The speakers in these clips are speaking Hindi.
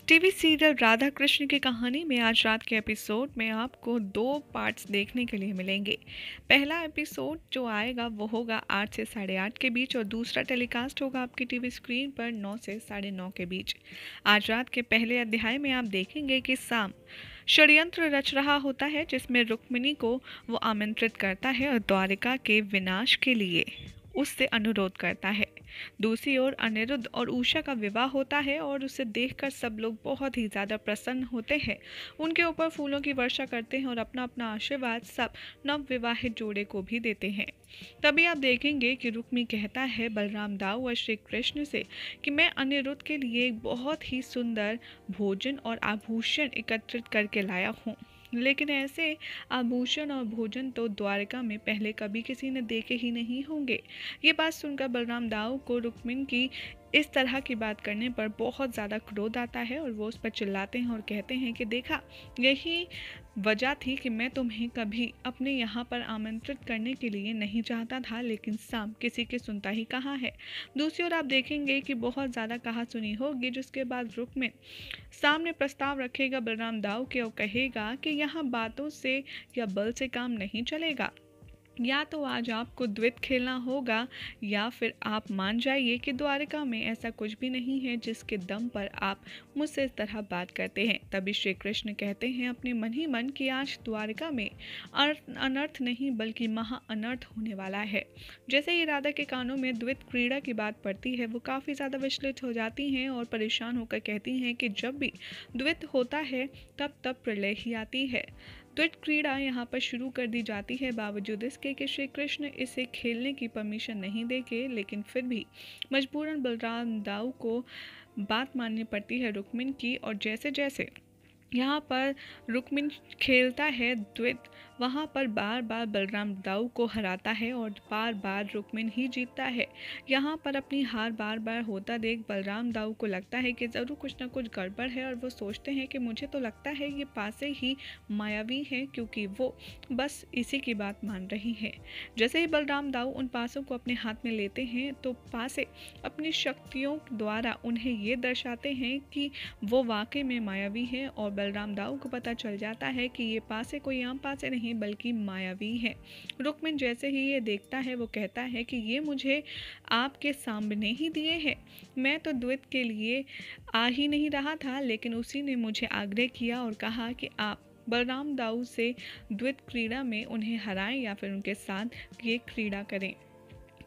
टीवी सीरियल राधा कृष्ण की कहानी में आज रात के एपिसोड में आपको 2 पार्ट्स देखने के लिए मिलेंगे। पहला एपिसोड जो आएगा वो होगा 8 से 8:30 के बीच और दूसरा टेलीकास्ट होगा आपकी टीवी स्क्रीन पर 9 से 9:30 के बीच। आज रात के पहले अध्याय में आप देखेंगे कि साम षड्यंत्र रच रहा होता है जिसमें रुक्मिणी को वो आमंत्रित करता है और द्वारिका के विनाश के लिए उससे अनुरोध करता है। दूसरी ओर अनिरुद्ध और उषा का विवाह होता है और उसे देखकर सब लोग बहुत ही ज़्यादा प्रसन्न होते हैं, उनके ऊपर फूलों की वर्षा करते हैं और अपना अपना आशीर्वाद सब नवविवाहित जोड़े को भी देते हैं। तभी आप देखेंगे कि रुक्मी कहता है बलराम दाऊ और श्री कृष्ण से कि मैं अनिरुद्ध के लिए एक बहुत ही सुंदर भोजन और आभूषण एकत्रित करके लाया हूँ, लेकिन ऐसे आभूषण और भोजन तो द्वारिका में पहले कभी किसी ने देखे ही नहीं होंगे। ये बात सुनकर बलराम दाऊ को रुक्मिणी की इस तरह की बात करने पर बहुत ज़्यादा क्रोध आता है और वो उस पर चिल्लाते हैं और कहते हैं कि देखा, यही वजह थी कि मैं तुम्हें कभी अपने यहाँ पर आमंत्रित करने के लिए नहीं चाहता था, लेकिन साम किसी की सुनता ही कहाँ है। दूसरी ओर आप देखेंगे कि बहुत ज़्यादा कहा सुनी होगी, जिसके बाद रुक्मिणी सामने प्रस्ताव रखेगा बलराम दाऊ के और कहेगा कि यहाँ बातों से या बल से काम नहीं चलेगा, या तो आज आपको द्वैत खेलना होगा या फिर आप मान जाइए कि द्वारिका में ऐसा कुछ भी नहीं है जिसके दम पर आप मुझसे इस तरह बात करते हैं। तभी श्री कृष्ण कहते हैं अपने मन ही मन कि आज द्वारिका में अनर्थ नहीं बल्कि महा अनर्थ होने वाला है। जैसे ही राधा के कानों में द्वैत क्रीड़ा की बात पड़ती है, वो काफ़ी ज़्यादा विचलित हो जाती हैं और परेशान होकर कहती हैं कि जब भी द्वैत होता है तब प्रलय ही आती है। द्वैत क्रीड़ा यहाँ पर शुरू कर दी जाती है, बावजूद इसके कि श्री कृष्ण इसे खेलने की परमिशन नहीं देंगे, लेकिन फिर भी मजबूरन बलराम दाऊ को बात माननी पड़ती है रुक्मिणी की। और जैसे जैसे यहाँ पर रुक्मिणी खेलता है द्वैत, वहाँ पर बार बार बलराम दाऊ को हराता है और बार बार रुक्मिणी ही जीतता है। यहाँ पर अपनी हार बार बार होता देख बलराम दाऊ को लगता है कि ज़रूर कुछ ना कुछ गड़बड़ है और वो सोचते हैं कि मुझे तो लगता है ये पासे ही मायावी है, क्योंकि वो बस इसी की बात मान रही है। जैसे ही बलराम दाऊ उन पासों को अपने हाथ में लेते हैं तो पासे अपनी शक्तियों द्वारा उन्हें ये दर्शाते हैं कि वो वाकई में मायावी है और बलराम दाऊ को पता चल जाता है कि ये पासे कोई आम पासे नहीं बल्कि मायावी है। रुक्मिणी जैसे ही ये देखता है वो कहता है कि ये मुझे आपके सामने ही दिए हैं, मैं तो द्वैत के लिए आ ही नहीं रहा था, लेकिन उसी ने मुझे आग्रह किया और कहा कि आप बलराम दाऊ से द्वैत क्रीड़ा में उन्हें हराएं या फिर उनके साथ ये क्रीड़ा करें।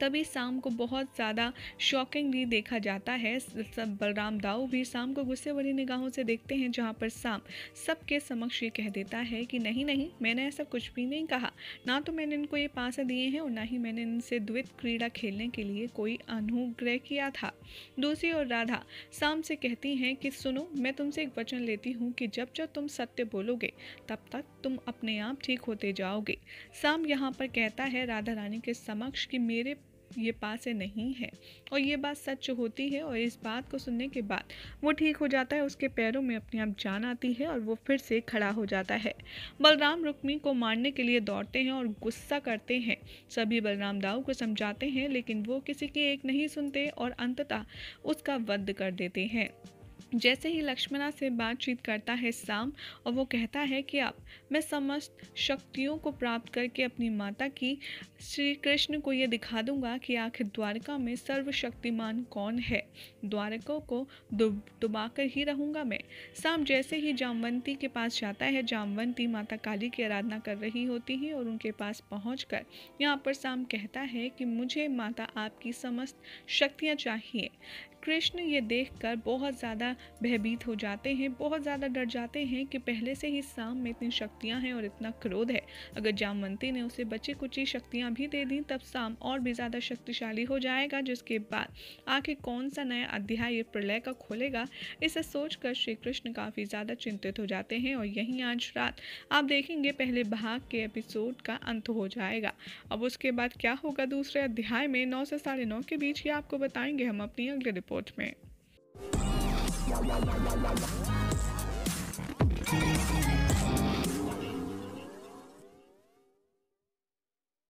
तभी साम को बहुत ज़्यादा शॉकिंगली देखा जाता है। बलराम दाऊ भी साम को गुस्से भरी निगाहों से देखते हैं, जहाँ पर साम सबके समक्ष ये कह देता है कि नहीं नहीं, मैंने ऐसा कुछ भी नहीं कहा, ना तो मैंने इनको ये पासे दिए हैं और ना ही मैंने इनसे द्वैत क्रीड़ा खेलने के लिए कोई अनुग्रह किया था। दूसरी ओर राधा साम से कहती हैं कि सुनो, मैं तुमसे एक वचन लेती हूँ कि जब जब तुम सत्य बोलोगे तब तक तुम अपने आप ठीक होते जाओगे। साम यहाँ पर कहता है राधा रानी के समक्ष कि मेरे ये पासे नहीं है, और ये बात सच होती है। और इस बात को सुनने के बाद वो ठीक हो जाता है, उसके पैरों में अपने आप जान आती है और वो फिर से खड़ा हो जाता है। बलराम रुक्मिणी को मारने के लिए दौड़ते हैं और गुस्सा करते हैं। सभी बलराम दाऊ को समझाते हैं, लेकिन वो किसी की एक नहीं सुनते और अंततः उसका वध कर देते हैं। जैसे ही लक्ष्मणा से बातचीत करता है साम और वो कहता है कि अब मैं समस्त शक्तियों को प्राप्त करके अपनी माता की श्री कृष्ण को ये दिखा दूंगा कि आखिर द्वारिका में सर्वशक्तिमान कौन है, द्वारिका को डुबाकर ही रहूंगा मैं। साम जैसे ही जामवंती के पास जाता है, जामवंती माता काली की आराधना कर रही होती है और उनके पास पहुंचकर यहाँ पर साम कहता है कि मुझे माता आपकी समस्त शक्तियाँ चाहिए। कृष्ण ये देखकर बहुत ज़्यादा भयभीत हो जाते हैं, बहुत ज़्यादा डर जाते हैं कि पहले से ही साम में इतनी शक्तियां हैं और इतना क्रोध है, अगर जामवंती ने उसे बची कुची शक्तियां भी दे दी तब साम और भी ज़्यादा शक्तिशाली हो जाएगा, जिसके बाद आखिर कौन सा नया अध्याय ये प्रलय का खोलेगा। इसे सोचकर श्री कृष्ण काफ़ी ज़्यादा चिंतित हो जाते हैं और यहीं आज रात आप देखेंगे पहले भाग के एपिसोड का अंत हो जाएगा। अब उसके बाद क्या होगा दूसरे अध्याय में 9 से 9:30 के बीच, ये आपको बताएंगे हम अपनी अगले रिपोर्ट में।